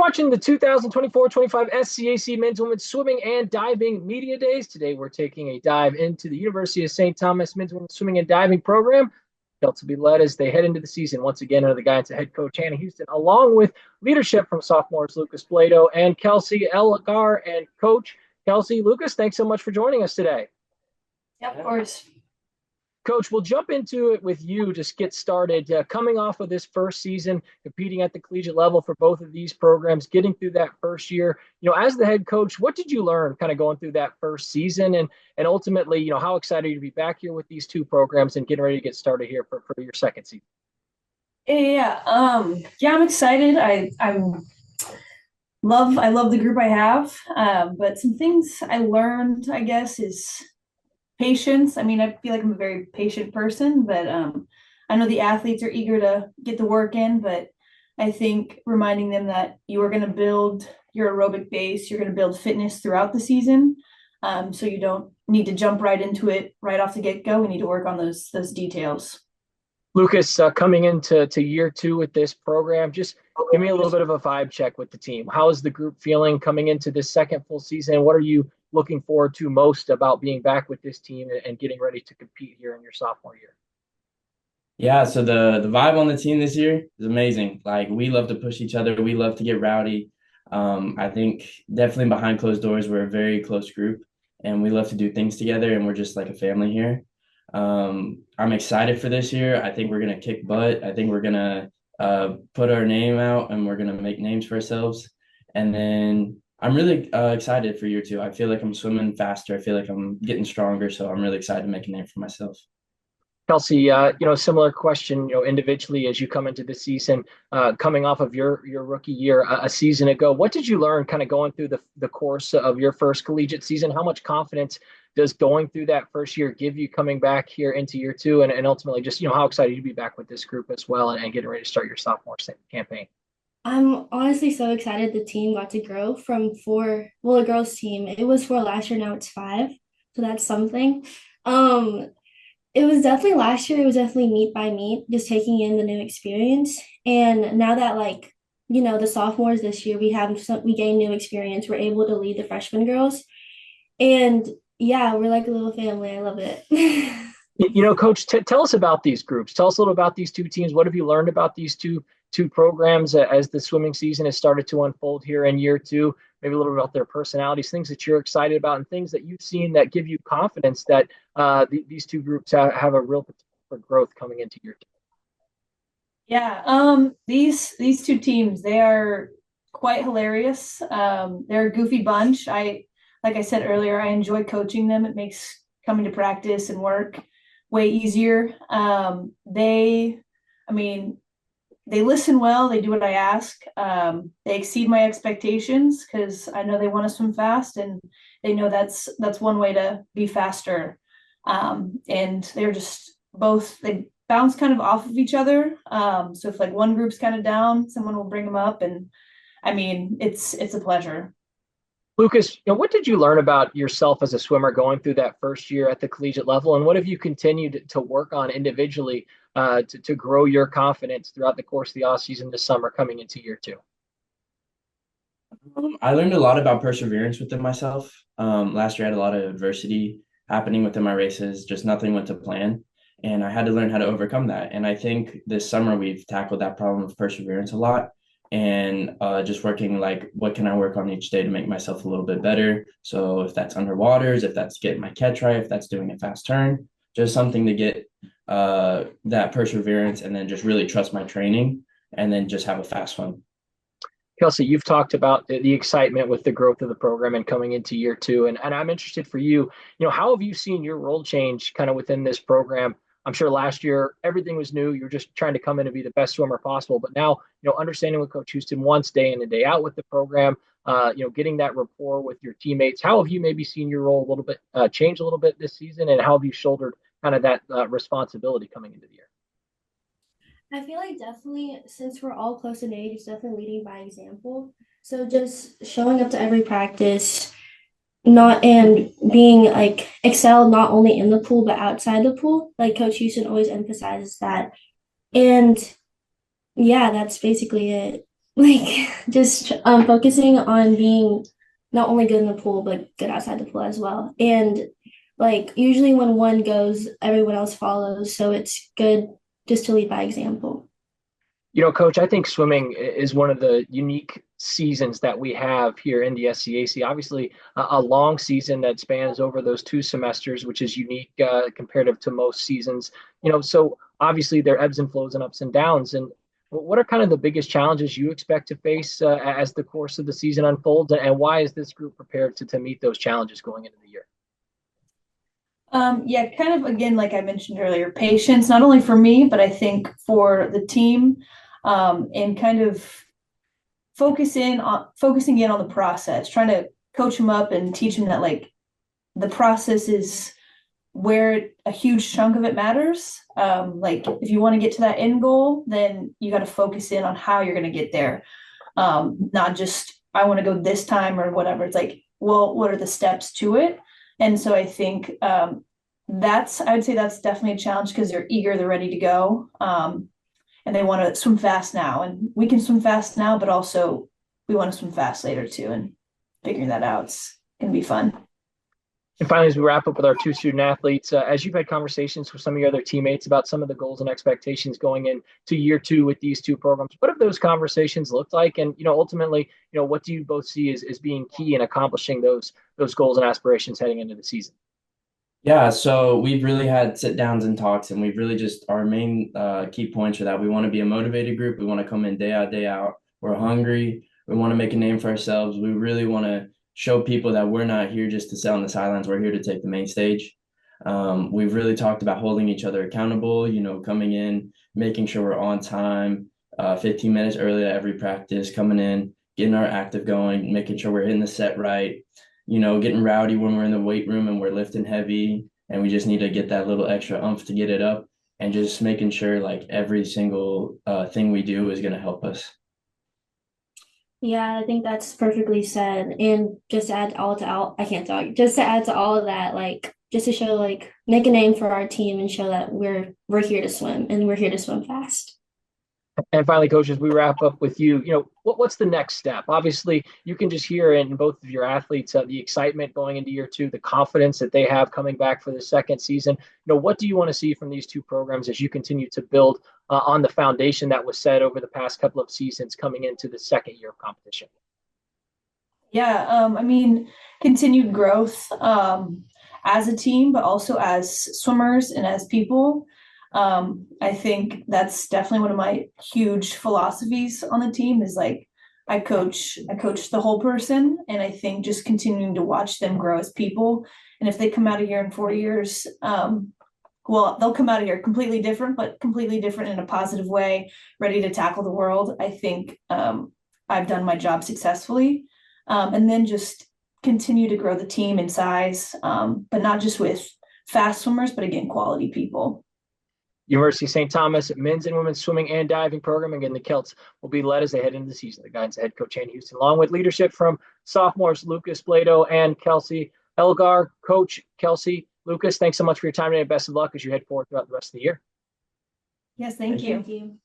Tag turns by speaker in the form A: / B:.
A: watching the 2024-25 SCAC Men's Women's Swimming and Diving Media Days. Today, we're taking a dive into the University of St. Thomas Men's Women's Swimming and Diving program. Celts will be led as they head into the season once again under the guidance of head coach Hannah Houston, along with leadership from sophomores Lucas Plato and Kelsey Elgar. And Coach Kelsey, Lucas, thanks so much for joining us today.
B: Yeah, of course.
A: Coach, we'll jump into it with you. Just get started. Coming off of this first season, competing at the collegiate level for both of these programs, getting through that first year. As the head coach, what did you learn kind of going through that first season, and ultimately, how excited are you to be back here with these two programs and getting ready to get started here for your second season?
B: I'm excited. I love the group I have. But some things I learned, I guess, is patience. I mean, I feel like I'm a very patient person, but I know the athletes are eager to get the work in, but I think reminding them that you are going to build your aerobic base, you're going to build fitness throughout the season. So you don't need to jump right into it right off the get-go. We need to work on those details.
A: Lucas, coming into year two with this program, just give me a little bit of a vibe check with the team. How is the group feeling coming into this second full season? What are you looking forward to most about being back with this team and getting ready to compete here in your sophomore year?
C: Yeah, so the vibe on the team this year is amazing. Like, we love to push each other. We love to get rowdy. I think definitely behind closed doors, we're a very close group, and we love to do things together, and we're just like a family here. I'm excited for this year. I think we're going to kick butt. I think we're going to put our name out, and we're going to make names for ourselves. And then I'm really excited for year two. I feel like I'm swimming faster. I feel like I'm getting stronger. So I'm really excited to make a name for myself.
A: Kelsey, similar question, individually as you come into the season, coming off of your rookie year a season ago, what did you learn kind of going through the course of your first collegiate season? How much confidence does going through that first year give you coming back here into year two? And ultimately just, how excited you to be back with this group as well and getting ready to start your sophomore campaign?
D: I'm honestly so excited the team got to grow from four, well, the girls team, it was four last year, now it's five. So that's something. It was definitely last year, it was definitely meet by meet, just taking in the new experience. And now that the sophomores this year, we gained new experience. We're able to lead the freshman girls. And yeah, we're like a little family. I love it.
A: Coach, tell us about these groups. Tell us a little about these two teams. What have you learned about these two programs as the swimming season has started to unfold here in year two? Maybe a little bit about their personalities, things that you're excited about, and things that you've seen that give you confidence that these two groups have a real potential for growth coming into year two.
B: Yeah, these two teams, they are quite hilarious. They're a goofy bunch. Like I said earlier, I enjoy coaching them. It makes coming to practice and work way easier. They listen well. They do what I ask. They exceed my expectations because I know they want to swim fast, and they know that's one way to be faster. And they're just they bounce kind of off of each other. So if like one group's kind of down, someone will bring them up, and it's a pleasure.
A: Lucas, what did you learn about yourself as a swimmer going through that first year at the collegiate level, and what have you continued to work on individually to grow your confidence throughout the course of the off season this summer coming into year two?
C: I learned a lot about perseverance within myself. Last year I had a lot of adversity happening within my races, just nothing went to plan. And I had to learn how to overcome that. And I think this summer we've tackled that problem of perseverance a lot, and just working like, what can I work on each day to make myself a little bit better? So if that's underwaters, if that's getting my catch right, if that's doing a fast turn, just something to get that perseverance, and then just really trust my training, and then just have a fast one.
A: Kelsey, you've talked about the excitement with the growth of the program and coming into year two. And I'm interested for you, how have you seen your role change kind of within this program? I'm sure last year everything was new. You were just trying to come in and be the best swimmer possible. But now, understanding what Coach Houston wants day in and day out with the program, getting that rapport with your teammates. How have you maybe seen your role a little bit change a little bit this season, and how have you shouldered kind of that responsibility coming into the year?
D: I feel like definitely, since we're all close in age, definitely leading by example. So just showing up to every practice, not and being like excelled not only in the pool but outside the pool. Like Coach Houston always emphasizes that. And yeah, that's basically it. like just focusing on being not only good in the pool but good outside the pool as well. And like usually when one goes, everyone else follows. So it's good just to lead by example.
A: Coach, I think swimming is one of the unique seasons that we have here in the SCAC. Obviously, a long season that spans over those 2 semesters, which is unique comparative to most seasons. So obviously there are ebbs and flows and ups and downs. And what are kind of the biggest challenges you expect to face as the course of the season unfolds, and why is this group prepared to meet those challenges going into the year?
B: Yeah, kind of again, like I mentioned earlier, patience, not only for me, but I think for the team, and kind of focusing in on the process, trying to coach them up and teach them that like the process is where a huge chunk of it matters. Like if you want to get to that end goal, then you got to focus in on how you're going to get there. Not just I want to go this time or whatever. It's like, well, what are the steps to it? And so I think I would say that's definitely a challenge because they're eager, they're ready to go. And they want to swim fast now. And we can swim fast now, but also we want to swim fast later too. And figuring that out is going to be fun.
A: And finally, as we wrap up with our 2 student athletes, as you've had conversations with some of your other teammates about some of the goals and expectations going into year 2 with these 2 programs, what have those conversations looked like? And, ultimately, what do you both see as being key in accomplishing those goals and aspirations heading into the season?
C: Yeah, so we've really had sit downs and talks, and we've really just our main key points are that we want to be a motivated group. We want to come in day out, day out. We're hungry. We want to make a name for ourselves. We really want to show people that we're not here just to sit on the sidelines. We're here to take the main stage. We've really talked about holding each other accountable, coming in, making sure we're on time, 15 minutes early at every practice, coming in, getting our active going, making sure we're hitting the set right, getting rowdy when we're in the weight room and we're lifting heavy and we just need to get that little extra oomph to get it up, and just making sure like every single thing we do is going to help us.
D: Yeah, I think that's perfectly said. And just to add all to all, I can't talk. Just to add to all of that, like just to show like make a name for our team and show that we're here to swim and we're here to swim fast.
A: And finally, coaches, we wrap up with you. What's the next step? Obviously, you can just hear in both of your athletes the excitement going into year 2, the confidence that they have coming back for the second season. What do you want to see from these 2 programs as you continue to build on the foundation that was set over the past couple of seasons coming into the second year of competition?
B: Yeah, I mean, continued growth as a team, but also as swimmers and as people. I think that's definitely one of my huge philosophies on the team is like I coach the whole person, and I think just continuing to watch them grow as people. And if they come out of here in 4 years, well, they'll come out of here completely different, but completely different in a positive way, ready to tackle the world. I think I've done my job successfully. And then just continue to grow the team in size, but not just with fast swimmers, but again, quality people.
A: University of St. Thomas men's and women's swimming and diving program. Again, the Celts will be led as they head into the season. The guidance of head coach Shane Houston, along with leadership from sophomores Lucas Blado and Kelsey Elgar. Coach Kelsey, Lucas, thanks so much for your time today. Best of luck as you head forward throughout the rest of the year.
B: Yes, thank you.
D: Thank you.